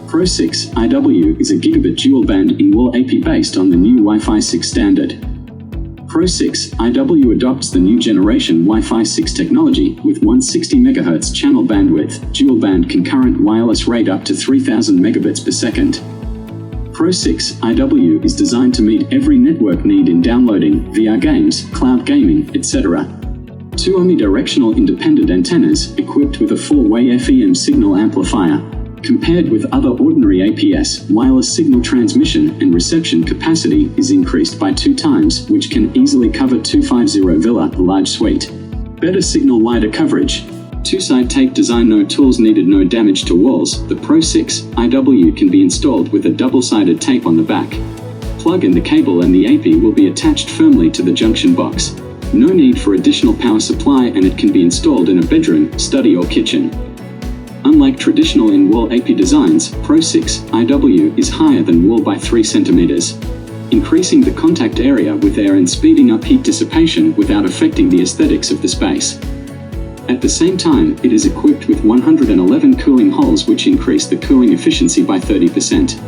Pro-6-IW is a gigabit dual-band in-wall AP based on the new Wi-Fi 6 standard. Pro-6-IW adopts the new generation Wi-Fi 6 technology with 160 MHz channel bandwidth, dual-band concurrent wireless rate up to 3000 megabits per second. Pro-6-IW is designed to meet every network need in downloading, VR games, cloud gaming, etc. Two omnidirectional independent antennas equipped with a 4-way FEM signal amplifier. Compared with other ordinary APS, wireless signal transmission and reception capacity is increased by 2 times, which can easily cover 250 villa, a large suite. Better signal wider coverage. 2-side tape design, no tools needed, no damage to walls. The Pro-6-IW can be installed with a double-sided tape on the back. Plug in the cable and the AP will be attached firmly to the junction box. No need for additional power supply, and it can be installed in a bedroom, study or kitchen. Unlike traditional in-wall AP designs, Pro-6-IW is higher than wall by 3 centimeters, increasing the contact area with air and speeding up heat dissipation without affecting the aesthetics of the space. At the same time, it is equipped with 111 cooling holes, which increase the cooling efficiency by 30%.